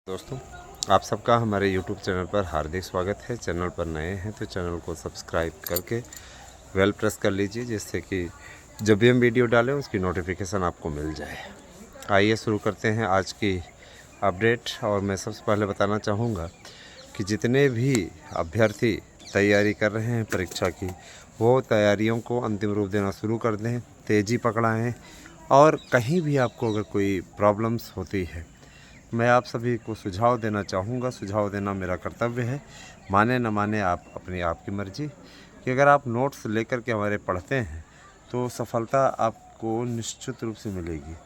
दोस्तों, आप सबका हमारे YouTube चैनल पर हार्दिक स्वागत है। चैनल पर नए हैं तो चैनल को सब्सक्राइब करके बेल प्रेस कर लीजिए, जिससे कि जब भी हम वीडियो डालें उसकी नोटिफिकेशन आपको मिल जाए। आइए शुरू करते हैं आज की अपडेट। और मैं सबसे पहले बताना चाहूँगा कि जितने भी अभ्यर्थी तैयारी कर रहे हैं परीक्षा की, वो तैयारियों को अंतिम रूप देना शुरू कर दें, तेज़ी पकड़ाएँ। और कहीं भी आपको अगर कोई प्रॉब्लम्स होती है, मैं आप सभी को सुझाव देना चाहूँगा। सुझाव देना मेरा कर्तव्य है, माने न माने आप अपनी आपकी मर्ज़ी। कि अगर आप नोट्स लेकर के हमारे पढ़ते हैं तो सफलता आपको निश्चित रूप से मिलेगी,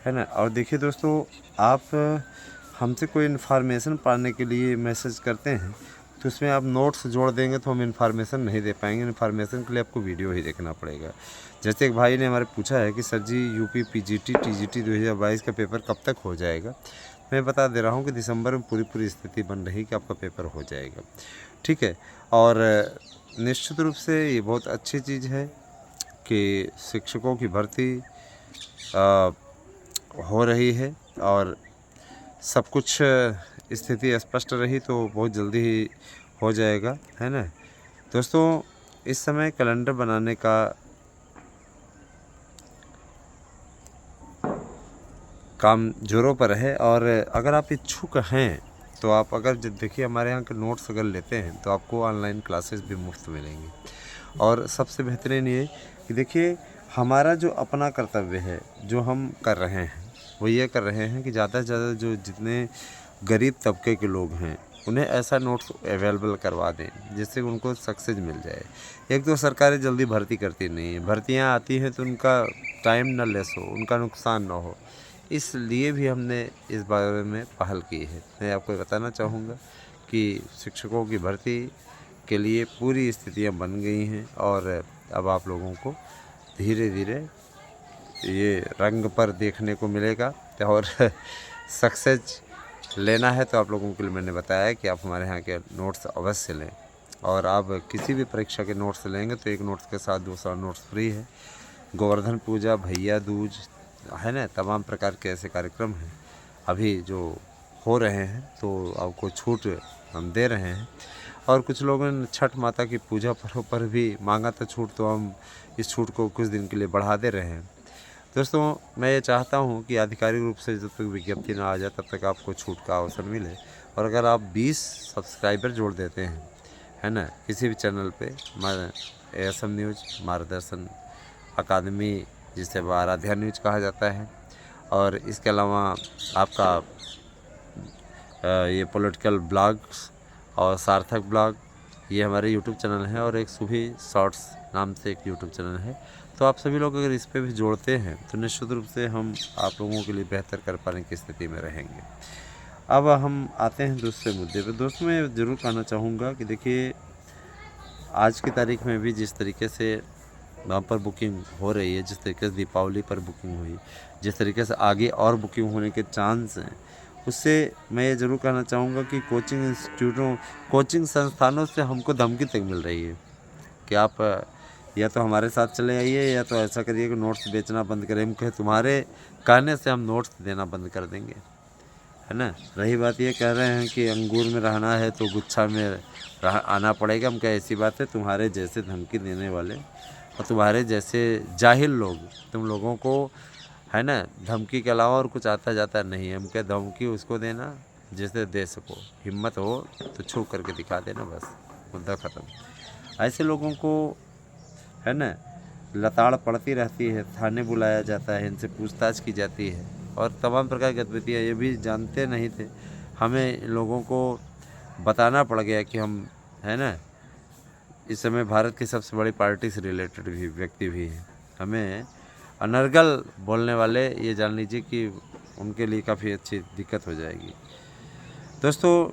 है ना। और देखिए दोस्तों, आप हमसे कोई इन्फॉर्मेशन पाने के लिए मैसेज करते हैं तो उसमें आप नोट्स जोड़ देंगे तो हम इन्फॉर्मेशन नहीं दे पाएंगे। इन्फॉर्मेशन के लिए आपको वीडियो ही देखना पड़ेगा। जैसे एक भाई ने हमारे पूछा है कि सर जी यूपी पीजीटी टीजीटी 2022 का पेपर कब तक हो जाएगा। मैं बता दे रहा हूँ कि दिसंबर में पूरी स्थिति बन रही कि आपका पेपर हो जाएगा, ठीक है। और निश्चित रूप से ये बहुत अच्छी चीज़ है कि शिक्षकों की भर्ती हो रही है और सब कुछ स्थिति स्पष्ट रही तो बहुत जल्दी ही हो जाएगा, है ना। दोस्तों, इस समय कैलेंडर बनाने का काम जोरों पर है। और अगर आप इच्छुक हैं तो आप अगर देखिए हमारे यहाँ के नोट्स अगर लेते हैं तो आपको ऑनलाइन क्लासेस भी मुफ्त मिलेंगी। और सबसे बेहतरीन ये कि देखिए हमारा जो अपना कर्तव्य है जो हम कर रहे हैं वो ये कर रहे हैं कि ज़्यादा से ज़्यादा जो जितने गरीब तबके के लोग हैं उन्हें ऐसा नोट्स अवेलेबल करवा दें जिससे उनको सक्सेस मिल जाए। एक तो सरकारें जल्दी भर्ती करती नहीं है, भर्तियाँ आती हैं तो उनका टाइम ना लेस हो, उनका नुकसान ना हो, इसलिए भी हमने इस बारे में पहल की है। मैं आपको बताना चाहूँगा कि शिक्षकों की भर्ती के लिए पूरी स्थितियां बन गई हैं और अब आप लोगों को धीरे धीरे ये रंग पर देखने को मिलेगा। और सक्सेस लेना है तो आप लोगों के लिए मैंने बताया कि आप हमारे यहाँ के नोट्स अवश्य लें। और आप किसी भी परीक्षा के नोट्स लेंगे तो एक नोट्स के साथ दूसरा नोट्स फ्री है। गोवर्धन पूजा, भैया दूज, है ना, तमाम प्रकार के ऐसे कार्यक्रम हैं अभी जो हो रहे हैं तो आपको छूट हम दे रहे हैं। और कुछ लोगों ने छठ माता की पूजा पर्व पर भी मांगा था छूट, तो हम इस छूट को कुछ दिन के लिए बढ़ा दे रहे हैं। दोस्तों, मैं ये चाहता हूँ कि आधिकारिक रूप से जब तक विज्ञप्ति ना आ जाए तब तक आपको छूट का अवसर मिले। और अगर आप 20 सब्सक्राइबर जोड़ देते हैं, है ना, किसी भी चैनल पे, ASM न्यूज़, मार्गदर्शन अकादमी जिसे आराध्या न्यूज़ कहा जाता है, और इसके अलावा आपका ये पॉलिटिकल ब्लॉग्स और सार्थक ब्लॉग, ये हमारे यूट्यूब चैनल हैं। और एक सुबह शॉर्ट्स नाम से एक यूट्यूब चैनल है। तो आप सभी लोग अगर इस पे भी जोड़ते हैं तो निश्चित रूप से हम आप लोगों के लिए बेहतर कर पाने की स्थिति में रहेंगे। अब हम आते हैं दूसरे मुद्दे पे। दोस्तों, मैं ज़रूर कहना चाहूँगा कि देखिए आज की तारीख में भी जिस तरीके से वहाँ पर बुकिंग हो रही है, जिस तरीके से दीपावली पर बुकिंग हुई, जिस तरीके से आगे और बुकिंग होने के चांस हैं, उससे मैं ये ज़रूर कहना चाहूँगा कि कोचिंग इंस्टीट्यूटों, कोचिंग संस्थानों से हमको धमकी तक मिल रही है कि आप या तो हमारे साथ चले आइए या तो ऐसा करिए कि नोट्स बेचना बंद करें। हम कहे तुम्हारे कहने से हम नोट्स देना बंद कर देंगे, है ना। रही बात ये कह रहे हैं कि अंगूर में रहना है तो गुच्छा में आना पड़ेगा। हम कहे ऐसी बात है, तुम्हारे जैसे धमकी देने वाले और तुम्हारे जैसे जाहिल लोग, तुम लोगों को, है ना, धमकी के अलावा और कुछ आता जाता नहीं है। हम क्या धमकी उसको देना जिसे दे सको, हिम्मत हो तो छू करके दिखा देना, बस मुद्दा ख़त्म। ऐसे लोगों को, है ना, लताड़ पड़ती रहती है, थाने बुलाया जाता है, इनसे पूछताछ की जाती है और तमाम प्रकार की गतिविधियाँ। ये भी जानते नहीं थे, हमें लोगों को बताना पड़ गया कि हम, है ना, इस समय भारत की सबसे बड़ी पार्टी से रिलेटेड भी व्यक्ति भी हैं। हमें अनर्गल बोलने वाले, ये जान लीजिए कि उनके लिए काफ़ी अच्छी दिक्कत हो जाएगी। दोस्तों,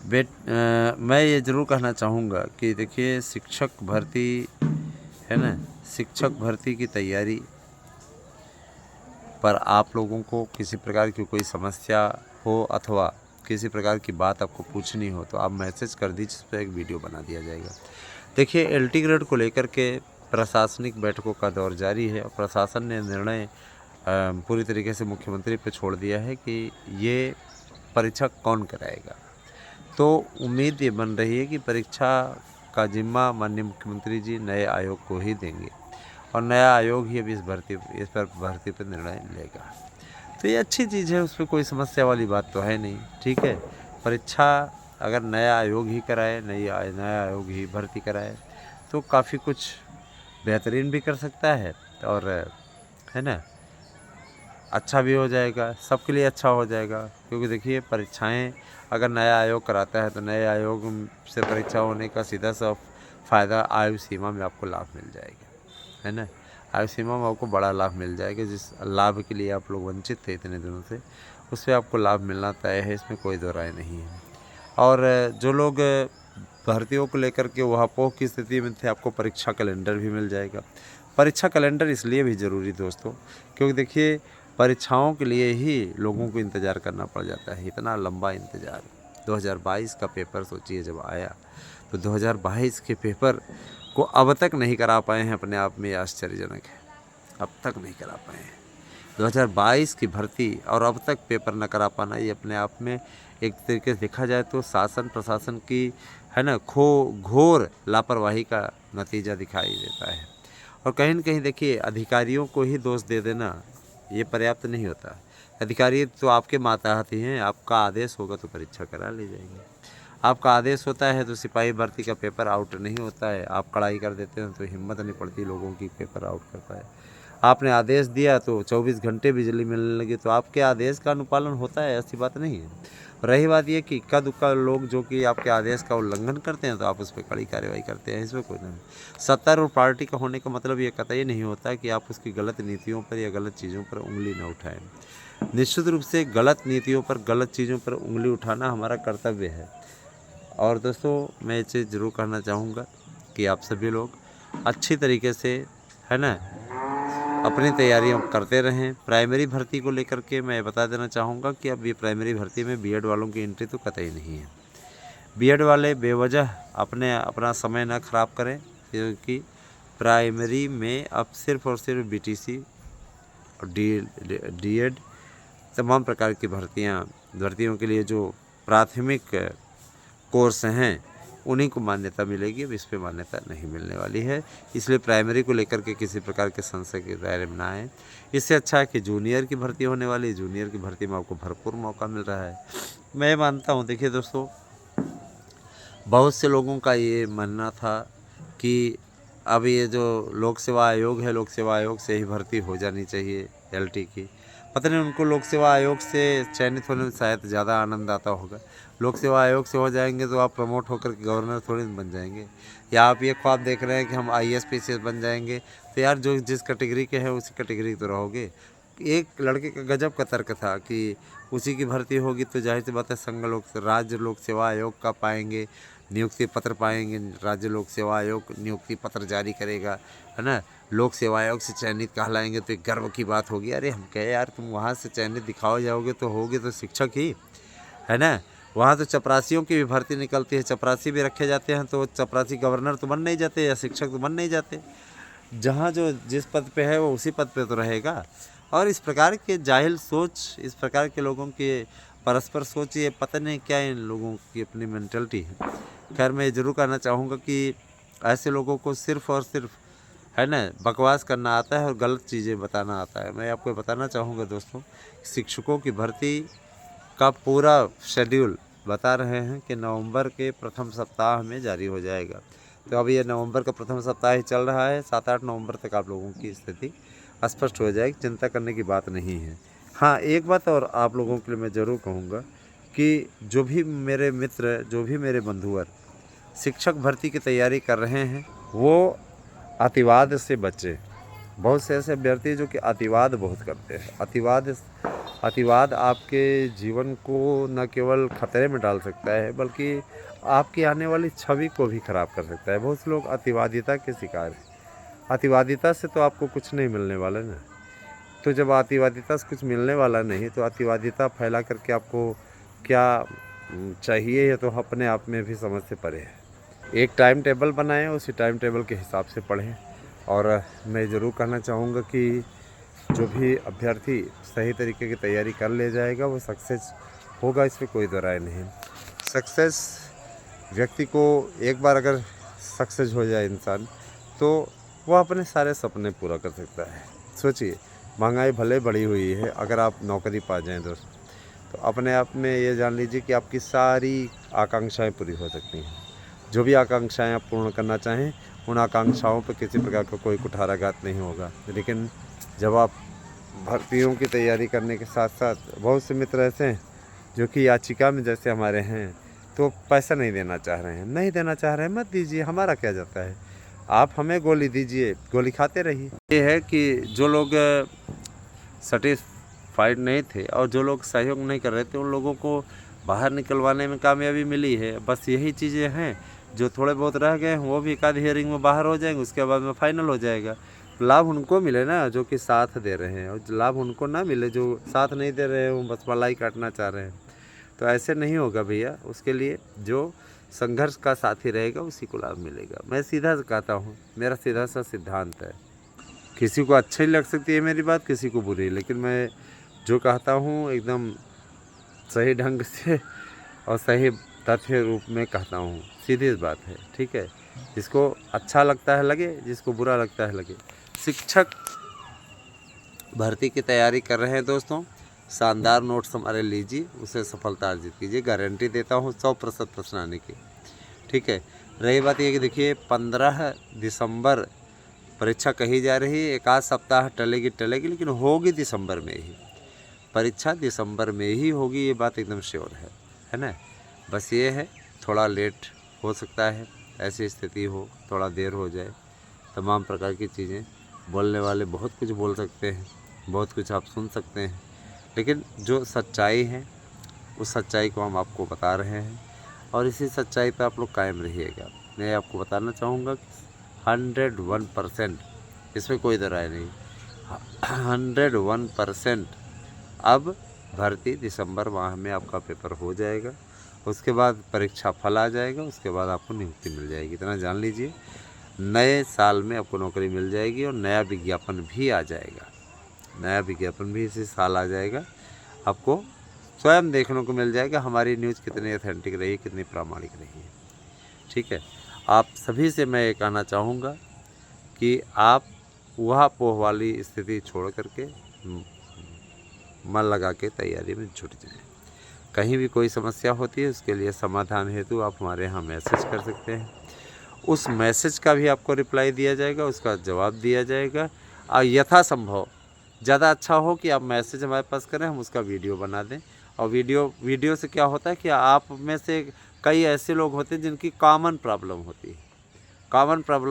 मैं ये ज़रूर कहना चाहूँगा कि देखिए शिक्षक भर्ती, है ना, शिक्षक भर्ती की तैयारी पर आप लोगों को किसी प्रकार की कोई समस्या हो अथवा किसी प्रकार की बात आपको पूछनी हो तो आप मैसेज कर दीजिए, इस पर एक वीडियो बना दिया जाएगा। देखिए LT ग्रेड को लेकर के प्रशासनिक बैठकों का दौर जारी है और प्रशासन ने निर्णय पूरी तरीके से मुख्यमंत्री पे छोड़ दिया है कि ये परीक्षा कौन कराएगा। तो उम्मीद ये बन रही है कि परीक्षा का जिम्मा माननीय मुख्यमंत्री जी नए आयोग को ही देंगे और नया आयोग ही अब इस पर भर्ती पर निर्णय लेगा। तो ये अच्छी चीज़ है, उसमें कोई समस्या वाली बात तो है नहीं। ठीक है, परीक्षा अगर नया आयोग ही कराए, नया आयोग ही भर्ती कराए तो काफ़ी कुछ बेहतरीन भी कर सकता है और है ना, अच्छा भी हो जाएगा, सबके लिए अच्छा हो जाएगा। क्योंकि देखिए परीक्षाएं अगर नया आयोग कराता है तो नए आयोग से परीक्षा होने का सीधा सा फ़ायदा आयु सीमा में आपको लाभ मिल जाएगा, है ना। आयु सीमा में आपको बड़ा लाभ मिल जाएगा, जिस लाभ के लिए आप लोग वंचित थे इतने दिनों से, उससे आपको लाभ मिलना तय है, इसमें कोई दो राय नहीं है। और जो लोग भर्तियों को लेकर के वहापोह की स्थिति में थे, आपको परीक्षा कैलेंडर भी मिल जाएगा। परीक्षा कैलेंडर इसलिए भी ज़रूरी दोस्तों, क्योंकि देखिए परीक्षाओं के लिए ही लोगों को इंतज़ार करना पड़ जाता है, इतना लंबा इंतज़ार। 2022 का पेपर सोचिए जब आया, तो 2022 के पेपर को अब तक नहीं करा पाए हैं, अपने आप में आश्चर्यजनक है, अब तक नहीं करा पाए हैं। 2022 की भर्ती और अब तक पेपर न करा पाना, ये अपने आप में एक तरीके से देखा जाए तो शासन प्रशासन की, है ना, घोर लापरवाही का नतीजा दिखाई देता है। और कहीं न कहीं देखिए अधिकारियों को ही दोष दे देना ये पर्याप्त नहीं होता। अधिकारी तो आपके मातहत ही हैं, आपका आदेश होगा तो परीक्षा करा ली जाएगी। आपका आदेश होता है तो सिपाही भर्ती का पेपर आउट नहीं होता है, आप कड़ाई कर देते हैं तो हिम्मत नहीं पड़ती लोगों की पेपर आउट कर पाए। आपने आदेश दिया तो 24 घंटे बिजली मिलने लगी, तो आपके आदेश का अनुपालन होता है, ऐसी बात नहीं है। रही बात ये कि इक्का दुक्का लोग जो कि आपके आदेश का उल्लंघन करते हैं तो आप उस पर कड़ी कार्रवाई करते हैं, इसमें कोई नहीं। सत्ता और पार्टी का होने का मतलब ये कतई नहीं होता कि आप उसकी गलत नीतियों पर या गलत चीज़ों पर उंगली न उठाएं। निश्चित रूप से गलत नीतियों पर, गलत चीज़ों पर उंगली उठाना हमारा कर्तव्य है। और दोस्तों मैं ये चीज़ ज़रूर कहना चाहूँगा कि आप सभी लोग अच्छी तरीके से, है ना, अपनी तैयारियां करते रहें। प्राइमरी भर्ती को लेकर के मैं बता देना चाहूँगा कि अब ये प्राइमरी भर्ती में बीएड वालों की एंट्री तो कतई नहीं है। बीएड वाले बेवजह अपना समय ना खराब करें, क्योंकि प्राइमरी में अब सिर्फ और सिर्फ बीटीसी और डीएड तमाम प्रकार की भर्तियों के लिए जो प्राथमिक कोर्स हैं उन्हीं को मान्यता मिलेगी, अब इस पर मान्यता नहीं मिलने वाली है। इसलिए प्राइमरी को लेकर के किसी प्रकार के संशय के दायरे में ना आए। इससे अच्छा है कि जूनियर की भर्ती होने वाली है, जूनियर की भर्ती में आपको भरपूर मौका मिल रहा है। मैं मानता हूँ, देखिए दोस्तों, बहुत से लोगों का ये मानना था कि अब ये जो लोक सेवा आयोग है, लोक सेवा आयोग से ही भर्ती हो जानी चाहिए एलटी की। पता नहीं उनको लोक सेवा आयोग से चयनित होने में शायद ज़्यादा आनंद आता होगा। लोक सेवा आयोग से हो जाएंगे तो आप प्रमोट होकर के गवर्नर थोड़ी बन जाएंगे, या आप ये ख्वाब देख रहे हैं कि हम आईएएस पीसीएस बन जाएंगे। तो यार जो जिस कैटेगरी के हैं उसी कैटेगरी तो रहोगे। एक लड़के का गजब का तर्क था कि उसी की भर्ती होगी तो जाहिर सी बात है राज्य लोक सेवा आयोग का पाएंगे, नियुक्ति पत्र पाएंगे, राज्य लोक सेवा आयोग नियुक्ति पत्र जारी करेगा, है ना, लोक सेवा आयोग से चयनित कहलाएंगे तो एक गर्व की बात होगी। अरे हम कहे यार तुम वहाँ से चयनित दिखाओ जाओगे तो होगे तो शिक्षक ही, है ना। वहाँ तो चपरासियों की भी भर्ती निकलती है, चपरासी भी रखे जाते हैं, तो चपरासी गवर्नर तो बन नहीं जाते या शिक्षक तो बन नहीं जाते। जहाँ जो जिस पद पे है वो उसी पद पे तो रहेगा। और इस प्रकार के जाहिल सोच, इस प्रकार के लोगों के परस्पर सोच, ये पता नहीं क्या इन लोगों की अपनी मेंटलिटी है। खैर मैं ज़रूर कहना चाहूँगा कि ऐसे लोगों को सिर्फ़ और सिर्फ, है ना, बकवास करना आता है और गलत चीज़ें बताना आता है। मैं आपको बताना चाहूँगा दोस्तों, शिक्षकों की भर्ती का पूरा शेड्यूल बता रहे हैं कि नवंबर के प्रथम सप्ताह में जारी हो जाएगा। तो अभी ये नवंबर का प्रथम सप्ताह ही चल रहा है, 7-8 नवंबर तक आप लोगों की स्थिति स्पष्ट हो जाएगी, चिंता करने की बात नहीं है। हाँ, एक बात और आप लोगों के लिए मैं ज़रूर कहूँगा कि जो भी मेरे मित्र, जो भी मेरे बंधुवर शिक्षक भर्ती की तैयारी कर रहे हैं वो अतिवाद से बचें। बहुत से ऐसे अभ्यर्थी जो कि अतिवाद बहुत करते हैं। अतिवाद आपके जीवन को न केवल खतरे में डाल सकता है बल्कि आपकी आने वाली छवि को भी खराब कर सकता है। बहुत से लोग अतिवादिता के शिकार हैं। अतिवादिता से तो आपको कुछ नहीं मिलने वाला ना। तो जब अतिवादिता से कुछ मिलने वाला नहीं तो अतिवादिता फैला करके आपको क्या चाहिए, ये तो अपने आप में भी समझ से परे है। एक टाइम टेबल बनाएं, उसी टाइम टेबल के हिसाब से पढ़ें। और मैं ज़रूर कहना चाहूँगा कि जो भी अभ्यर्थी सही तरीके की तैयारी कर ले जाएगा वो सक्सेस होगा, इसमें कोई दो राय नहीं। सक्सेस व्यक्ति को एक बार अगर सक्सेस हो जाए इंसान, तो वो अपने सारे सपने पूरा कर सकता है। सोचिए, महंगाई भले बढ़ी हुई है, अगर आप नौकरी पा जाएं दोस्त, तो अपने आप में ये जान लीजिए कि आपकी सारी आकांक्षाएं पूरी हो सकती हैं। जो भी आकांक्षाएं आप पूर्ण करना चाहें, उन आकांक्षाओं पर किसी प्रकार का कोई कुठाराघात नहीं होगा। लेकिन जब आप भर्तियों की तैयारी करने के साथ साथ, बहुत से मित्र ऐसे हैं जो कि याचिका में जैसे हमारे हैं, तो पैसा नहीं देना चाह रहे हैं। नहीं देना चाह रहे हैं, मत दीजिए, हमारा क्या जाता है। आप हमें गोली दीजिए, गोली खाते रहिए। ये है कि जो लोग सेटिस्फाइड नहीं थे और जो लोग सहयोग नहीं कर रहे थे, उन लोगों को बाहर निकलवाने में कामयाबी मिली है। बस यही चीज़ें हैं, जो थोड़े बहुत रह गए हैं वो भी एक आध हियरिंग में बाहर हो जाएंगे, उसके बाद में फाइनल हो जाएगा। लाभ उनको मिले ना जो कि साथ दे रहे हैं, और लाभ उनको ना मिले जो साथ नहीं दे रहे हैं, वो बस मलाई काटना चाह रहे हैं। तो ऐसे नहीं होगा भैया। उसके लिए जो संघर्ष का साथी रहेगा उसी को लाभ मिलेगा। मैं सीधा कहता हूँ, मेरा सीधा सा सिद्धांत है। किसी को अच्छी लग सकती है मेरी बात, किसी को बुरी, लेकिन मैं जो कहता हूँ एकदम सही ढंग से और सही तथ्य रूप में कहता हूँ। सीधी बात है, ठीक है। जिसको अच्छा लगता है लगे, जिसको बुरा लगता है लगे। शिक्षक भर्ती की तैयारी कर रहे हैं दोस्तों, शानदार नोट्स हमारे लीजिए, उसे सफलता अर्जित कीजिए। गारंटी देता हूँ 100% प्रश्न आने की, ठीक है। रही बात ये कि देखिए 15 दिसंबर परीक्षा कही जा रही है। एक आध सप्ताह टलेगी, लेकिन होगी दिसंबर में ही। परीक्षा दिसंबर में ही होगी, ये बात एकदम श्योर है ना। बस ये है, थोड़ा लेट हो सकता है, ऐसी स्थिति हो, थोड़ा देर हो जाए, तमाम प्रकार की चीज़ें। बोलने वाले बहुत कुछ बोल सकते हैं, बहुत कुछ आप सुन सकते हैं, लेकिन जो सच्चाई है उस सच्चाई को हम आपको बता रहे हैं, और इसी सच्चाई पर आप लोग कायम रहिएगा। मैं आपको बताना चाहूँगा कि 101%, इसमें कोई दो राय नहीं, 101% अब भर्ती दिसंबर माह में आपका पेपर हो जाएगा। उसके बाद परीक्षा फल आ जाएगा, उसके बाद आपको नियुक्ति मिल जाएगी। इतना जान लीजिए, नए साल में आपको नौकरी मिल जाएगी और नया विज्ञापन भी आ जाएगा। नया विज्ञापन भी इसी साल आ जाएगा। आपको स्वयं देखने को मिल जाएगा हमारी न्यूज़ कितनी ऑथेंटिक रही, कितनी प्रामाणिक रही है, ठीक है। आप सभी से मैं ये कहना चाहूँगा कि आप वह पोह वाली स्थिति छोड़ करके मन लगा के तैयारी में जुट जाएं। कहीं भी कोई समस्या होती है, उसके लिए समाधान हेतु आप हमारे यहाँ मैसेज कर सकते हैं। उस मैसेज का भी आपको रिप्लाई दिया जाएगा, उसका जवाब दिया जाएगा। और यथासंभव ज़्यादा अच्छा हो कि आप मैसेज हमारे पास करें, हम उसका वीडियो बना दें। और वीडियो से क्या होता है कि आप में से कई ऐसे लोग होते हैं जिनकी कॉमन प्रॉब्लम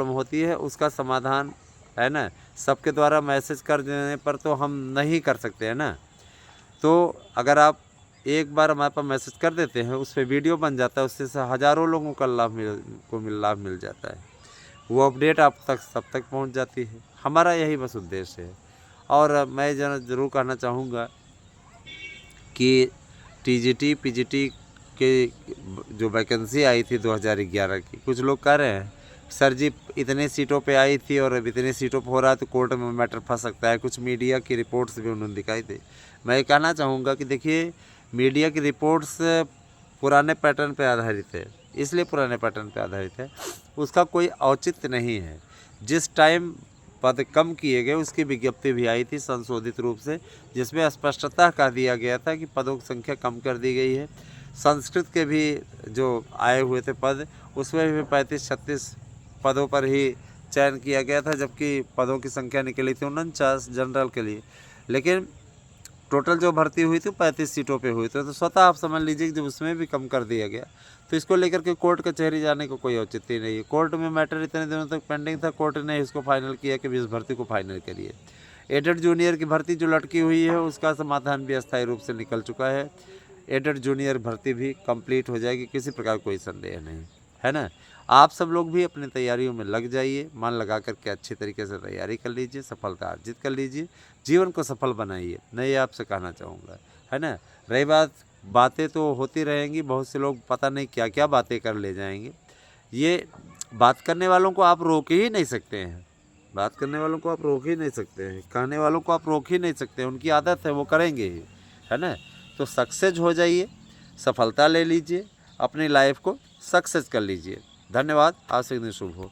होती है, उसका समाधान है ना। सबके द्वारा मैसेज कर देने पर तो हम नहीं कर सकते हैं ना। तो अगर आप एक बार हमारे पास मैसेज कर देते हैं, उस पर वीडियो बन जाता है, उससे हज़ारों लोगों का लाभ मिल जाता है। वो अपडेट आप तक सब तक पहुंच जाती है। हमारा यही बस उद्देश्य है। और मैं ज़रूर कहना चाहूँगा कि टीजीटी पीजीटी के जो वैकेंसी आई थी 2011 की, कुछ लोग कह रहे हैं सर जी इतने सीटों पे आई थी और अब इतने सीटों पे हो रहा है तो कोर्ट में मैटर फंस सकता है। कुछ मीडिया की रिपोर्ट्स भी उन्होंने दिखाई दी। मैं ये कहना चाहूँगा कि देखिए, मीडिया की रिपोर्ट्स पुराने पैटर्न पे आधारित है, इसलिए पुराने पैटर्न पे आधारित है, उसका कोई औचित्य नहीं है। जिस टाइम पद कम किए गए उसकी विज्ञप्ति भी आई थी संशोधित रूप से, जिसमें स्पष्टता कह दिया गया था कि पदों की संख्या कम कर दी गई है। संस्कृत के भी जो आए हुए थे पद, उसमें भी 35-36 पदों पर ही चयन किया गया था, जबकि पदों की संख्या निकली थी 49 जनरल के लिए। लेकिन टोटल जो भर्ती हुई थी 35 सीटों पे हुई थी। तो स्वतः आप समझ लीजिए कि जब उसमें भी कम कर दिया गया, तो इसको लेकर के कोर्ट कचहरी जाने को कोई औचित्य नहीं है। कोर्ट में मैटर इतने दिनों तक पेंडिंग था, कोर्ट ने इसको फाइनल किया कि इस भर्ती को फाइनल करिए। एडेड जूनियर की भर्ती जो लटकी हुई है, उसका समाधान भी अस्थायी रूप से निकल चुका है। एडेड जूनियर भर्ती भी कंप्लीट हो जाएगी, किसी प्रकार कोई संदेह नहीं है ना। आप सब लोग भी अपनी तैयारियों में लग जाइए, मन लगा करके अच्छी तरीके से तैयारी कर लीजिए, सफलता अर्जित कर लीजिए, जीवन को सफल बनाइए। मैं ये आपसे कहना चाहूँगा, है ना। रही बातें तो होती रहेंगी, बहुत से लोग पता नहीं क्या क्या बातें कर ले जाएंगे। ये बात करने वालों को आप रोक ही नहीं सकते हैं, बात करने वालों को आप रोक ही नहीं सकते हैं, कहने वालों को आप रोक ही नहीं सकते, उनकी आदत है, वो करेंगे ही, है ना। तो सक्सेस हो जाइए, सफलता ले लीजिए, अपनी लाइफ को सक्सेस कर लीजिए। धन्यवाद। आज से दिन शुभ हो।